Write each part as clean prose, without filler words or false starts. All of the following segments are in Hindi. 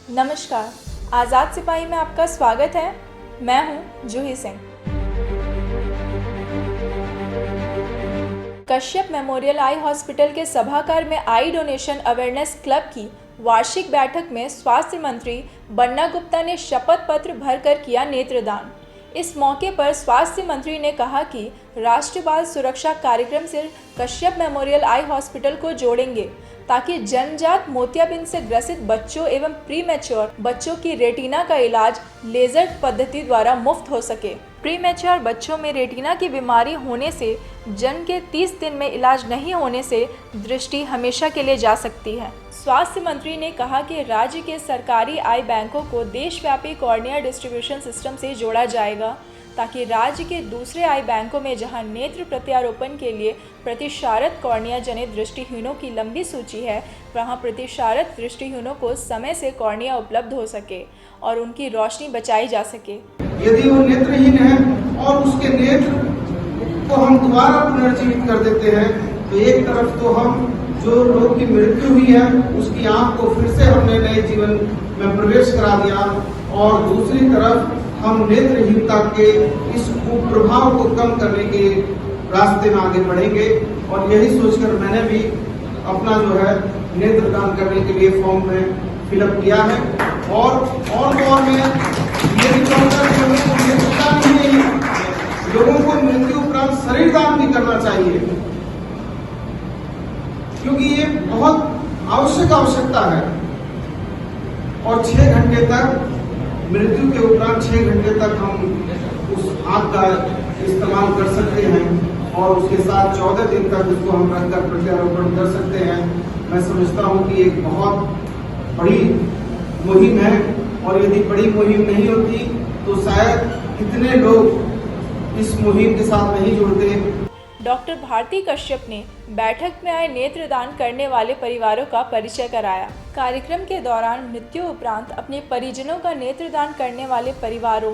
नमस्कार, आज़ाद सिपाही में आपका स्वागत है। मैं हूं Juhi Singh. Kashyap memorial eye hospital के सभागार में आई डोनेशन अवेयरनेस क्लब की वार्षिक बैठक में स्वास्थ्य मंत्री बन्ना गुप्ता ने शपथ पत्र भरकर किया नेत्रदान। इस मौके पर स्वास्थ्य मंत्री ने कहा कि राष्ट्रीय बाल सुरक्षा कार्यक्रम से कश्यप मेमोरियल आई हॉस्पिटल को जोड़ेंगे ताकि जन्मजात मोतियाबिंद से ग्रसित बच्चों एवं प्री मैच्योर बच्चों की रेटिना का इलाज लेजर पद्धति द्वारा मुफ्त हो सके। प्री मैच्योर बच्चों में रेटिना की बीमारी होने से जन्म के 30 दिन में इलाज नहीं होने से दृष्टि हमेशा के लिए जा सकती है। स्वास्थ्य मंत्री ने कहा कि राज्य के सरकारी आई बैंकों को देशव्यापी कॉर्निया डिस्ट्रीब्यूशन सिस्टम से जोड़ा जाएगा ताकि राज्य के दूसरे आई बैंकों में जहां नेत्र प्रत्यारोपण के लिए प्रतिशारत कॉर्निया जनित दृष्टिहीनों की लंबी सूची है, वहां प्रतिशारत दृष्टिहीनों को समय से कॉर्निया उपलब्ध हो सके और उनकी रोशनी बचाई जा सके। यदि वो नेत्रहीन है और उसके नेत्र को हम दोबारा पुनर्जीवित कर देते हैं तो एक तरफ तो हम जो लोग की मृत्यु हुई है उसकी आंख को फिर से हमने नए जीवन में प्रवेश करा दिया और दूसरी तरफ हम नेत्रहीनता के इस कुप्रभाव को कम करने के रास्ते में आगे बढ़ेंगे। और यही सोचकर मैंने भी अपना जो है नेत्रदान करने के लिए फॉर्म में फिलअप किया है और में ये भी कहूँगा कि लोगों को नेत्रदान ही नहीं, लोगों को मृत्यु उपरांत शरीर दान भी करना चाहिए, क्योंकि ये बहुत आवश्यकता है। और 6 घंटे तक मृत्यु के उपरांत 6 घंटे तक हम उस आंख का इस्तेमाल कर सकते हैं और उसके साथ 14 दिन तक उसको हम रखकर प्रत्यारोपण कर सकते हैं। मैं समझता हूँ कि एक बहुत बड़ी मुहिम है और यदि बड़ी मुहिम नहीं होती तो शायद इतने लोग इस मुहिम के साथ नहीं जुड़ते। डॉक्टर भारती कश्यप ने बैठक में आए नेत्रदान करने वाले परिवारों का परिचय कराया। कार्यक्रम के दौरान मृत्यु उपरांत अपने परिजनों का नेत्रदान करने वाले परिवारों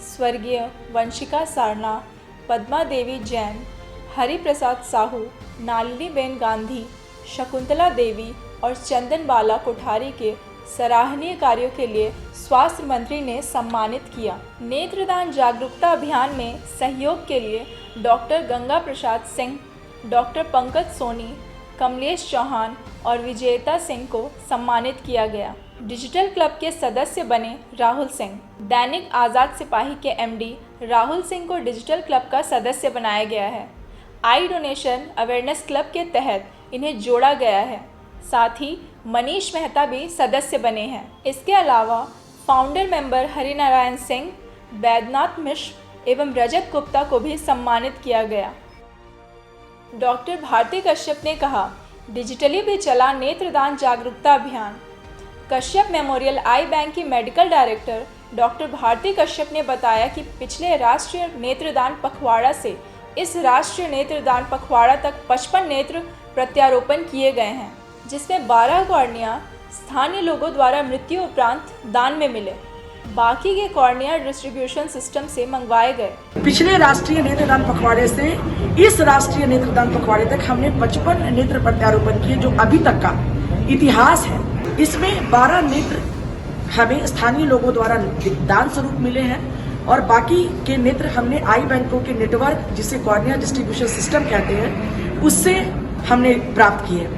स्वर्गीय वंशिका सारना, पद्मा देवी जैन, हरि प्रसाद साहू, नालिनी बेन गांधी, शकुंतला देवी और चंदन बाला कोठारी के सराहनीय कार्यों के लिए स्वास्थ्य मंत्री ने सम्मानित किया। नेत्रदान जागरूकता अभियान में सहयोग के लिए डॉक्टर गंगा प्रसाद सिंह, डॉक्टर पंकज सोनी, कमलेश चौहान और विजेता सिंह को सम्मानित किया गया। डिजिटल क्लब के सदस्य बने राहुल सिंह। दैनिक आज़ाद सिपाही के एमडी राहुल सिंह को डिजिटल क्लब का सदस्य बनाया गया है। आई डोनेशन अवेयरनेस क्लब के तहत इन्हें जोड़ा गया है। साथ ही मनीष मेहता भी सदस्य बने हैं। इसके अलावा फाउंडर मेंबर हरिनारायण सिंह, बैद्यनाथ मिश्र एवं रजत गुप्ता को भी सम्मानित किया गया। डॉक्टर भारती कश्यप ने कहा, डिजिटली भी चला नेत्रदान जागरूकता अभियान। कश्यप मेमोरियल आई बैंक की medical director doctor Bharti Kashyap ने बताया कि पिछले राष्ट्रीय नेत्रदान पखवाड़ा से इस राष्ट्रीय नेत्रदान पखवाड़ा तक 55 नेत्र प्रत्यारोपण किए गए हैं, जिसमें 12 कॉर्निया स्थानीय लोगों द्वारा मृत्यु उपरांत दान में मिले। बाकी के कॉर्निया डिस्ट्रीब्यूशन सिस्टम से मंगवाए गए। पिछले राष्ट्रीय नेत्रदान पखवाड़े से इस राष्ट्रीय नेत्रदान पखवाड़े तक हमने 55 नेत्र प्रत्यारोपण किए, जो अभी तक का इतिहास है। इसमें 12 नेत्र हमें स्थानीय लोगों द्वारा दान स्वरूप मिले हैं और बाकी के नेत्र हमने आई बैंकों के नेटवर्क, जिसे कॉर्निया डिस्ट्रीब्यूशन सिस्टम कहते हैं, उससे हमने प्राप्त किए।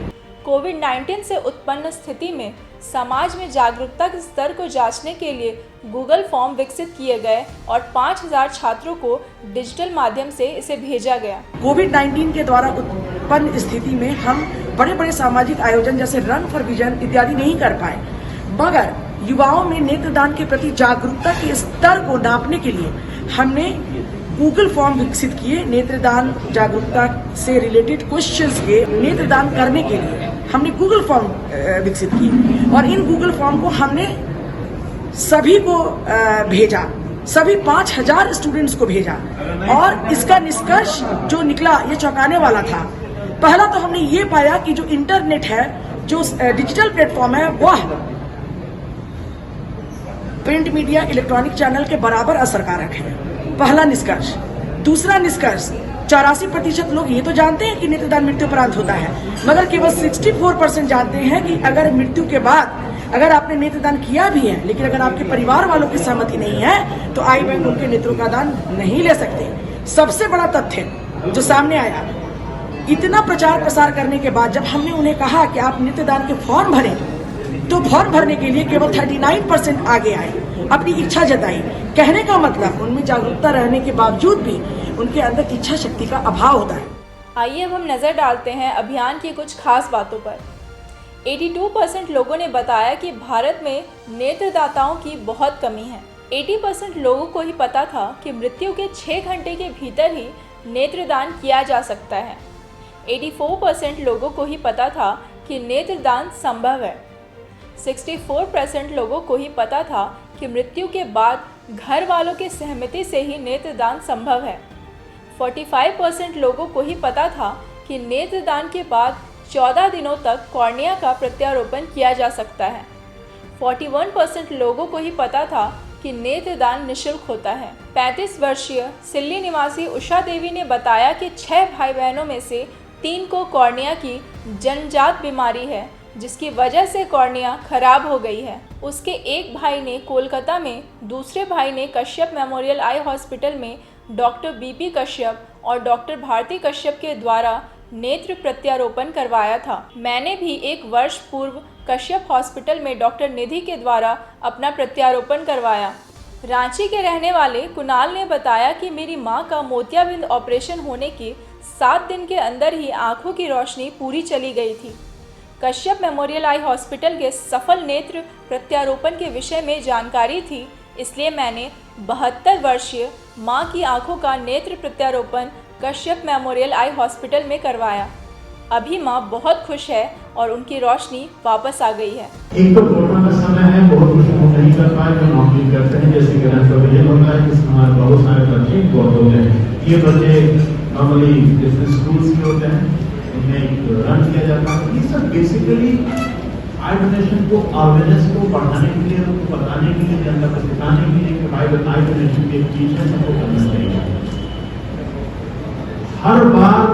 कोविड-19 से उत्पन्न स्थिति में समाज में जागरूकता के स्तर को जांचने के लिए गूगल फॉर्म विकसित किए गए और 5000 छात्रों को डिजिटल माध्यम से इसे भेजा गया। कोविड-19 के द्वारा उत्पन्न स्थिति में हम बड़े बड़े सामाजिक आयोजन जैसे रन फॉर विजन इत्यादि नहीं कर पाए, मगर युवाओं में नेत्रदान के प्रति जागरूकता के स्तर को नापने के लिए हमने गूगल फॉर्म विकसित किए। नेत्रदान जागरूकता से रिलेटेड क्वेश्चंस के नेत्रदान करने के लिए हमने गूगल फॉर्म विकसित किए और इन गूगल फॉर्म को हमने सभी को भेजा, सभी 5000 स्टूडेंट्स को भेजा और इसका निष्कर्ष जो निकला ये चौंकाने वाला था। पहला तो हमने ये पाया कि जो इंटरनेट है, जो डिजिटल प्लेटफॉर्म है, वह प्रिंट मीडिया, इलेक्ट्रॉनिक चैनल के बराबर असरकारक है। पहला निष्कर्ष। दूसरा निष्कर्ष, 84% लोग ये तो जानते हैं कि नेत्रदान मृत्यु उपरांत होता है, मगर केवल 64% जानते हैं कि अगर मृत्यु के बाद अगर आपने नेत्रदान किया भी है लेकिन अगर आपके परिवार वालों की सहमति नहीं है तो आई बैंक उनके नेत्रों का दान नहीं ले सकते। सबसे बड़ा तथ्य जो सामने आया, इतना प्रचार प्रसार करने के बाद जब हमने उन्हें कहा कि आप नेत्रदान के फॉर्म भरें, तो फॉर्म भरने के लिए केवल 39% आगे आए, अपनी इच्छा जताई। कहने का मतलब उनमें जागरूकता रहने के बावजूद भी उनके अंदर इच्छा शक्ति का अभाव होता है। आइए अब हम नज़र डालते हैं अभियान की कुछ खास बातों पर। 82% लोगों ने बताया कि भारत में नेत्रदाताओं की बहुत कमी है। 80% लोगों को ही पता था कि मृत्यु के 6 घंटे के भीतर ही नेत्रदान किया जा सकता है। 84% लोगों को ही पता था कि नेत्रदान संभव है। 64% लोगों को ही पता था कि मृत्यु के बाद घर वालों की सहमति से ही नेत्रदान संभव है। 45% लोगों को ही पता था कि नेत्रदान के बाद 14 दिनों तक कॉर्निया का प्रत्यारोपण किया जा सकता है। 41% लोगों को ही पता था कि नेत्रदान निःशुल्क होता है। 35 वर्षीय सिल्ली निवासी उषा देवी ने बताया कि 6 भाई बहनों में से 3 को कॉर्निया की जन्मजात बीमारी है, जिसकी वजह से कॉर्निया खराब हो गई है। उसके एक भाई ने कोलकाता में, दूसरे भाई ने कश्यप मेमोरियल आई हॉस्पिटल में डॉक्टर बीपी कश्यप और डॉक्टर भारती कश्यप के द्वारा नेत्र प्रत्यारोपण करवाया था। मैंने भी 1 वर्ष पूर्व कश्यप हॉस्पिटल में डॉक्टर निधि के द्वारा अपना प्रत्यारोपण करवाया। रांची के रहने वाले कुणाल ने बताया कि मेरी मां का मोतियाबिंद ऑपरेशन होने के 7 दिन के अंदर ही आंखों की रोशनी पूरी चली गई थी। कश्यप मेमोरियल आई हॉस्पिटल के सफल नेत्र प्रत्यारोपण के विषय में जानकारी थी, इसलिए मैंने 72 वर्षीय मां की आंखों का नेत्र प्रत्यारोपण कश्यप मेमोरियल आई हॉस्पिटल में करवाया। अभी मां बहुत खुश है और उनकी रोशनी वापस आ गई है। एक तो कोरोना का समय है, बहुत कुछ हम नहीं कर पाए जो नौकरी करते हैं, जैसे कि रन प्रोविजन होता है, जिसमें हमारे बहुत सारे बच्चे बहुत होते हैं। ये बच्चे नॉर्मली डिफरेंट स्कूल्स के होते हैं, उन्हें रन किया जाता है। ये सब बेसिकली आई डोनेशन को, अवेयरनेस को बढ़ाने के लिए, उनको बताने के लिए, जनता को सिखाने के लिए कि आई डोनेशन की एक चीज है, सबको करना चाहिए। हर बार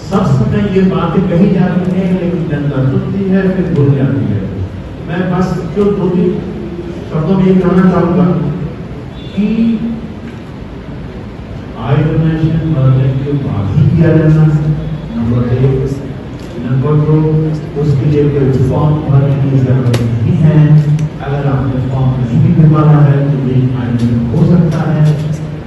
सब समय ये बातें कही जाती है, लेकिन जनता सुनती है फिर भूल जाती है। मैं बस जो 2-3 शब्दों में ये कहना चाहूंगा कि आई डोनेशन बढ़ने के बाद ही किया जाना है, नंबर 1। नंबर 2, उसके लिए कोई फॉर्म भरने की जरूरत नहीं है। अगर आपने फॉर्म नहीं भी भरा है तो भी आई डोनेशन हो सकता है।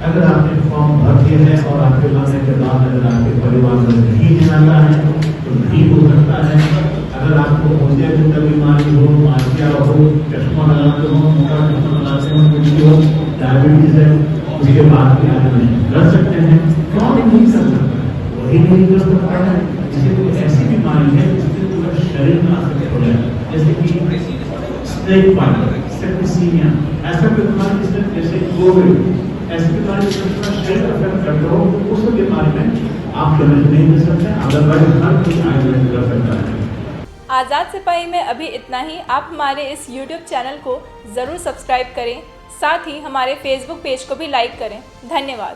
अगर आपने फॉर्म भर दिया है और आपके भरने के बाद अगर आपके परिवार में नहीं जाना है तो नहीं हो सकता है। अगर आपको मोतियाबिंद बीमारी हो, मासिया हो, चश्मा लगाते हो, मोटा चश्मा लगाते हो, कुछ हो, डायबिटीज है, उसके बाद भी आप कर सकते हैं। कौन नहीं कर सकता है? वही नहीं कर सकता है जिसे कोई ऐसी बीमारी है जिससे पूरा शरीर में असर हो जाए, जैसे कि स्नेक बाइट, सेप्टिसीमिया, ऐसा बीमारी जैसे कोविड, ऐसी बीमारी शरीर अफेक्ट करते हो, उस बीमारी में आप डोनेशन नहीं दे सकते। अदरवाइज हर कोई आयोजन कर सकता है। आज़ाद सिपाही में अभी इतना ही। आप हमारे इस YouTube चैनल को ज़रूर सब्सक्राइब करें, साथ ही हमारे Facebook पेज को भी लाइक करें। धन्यवाद।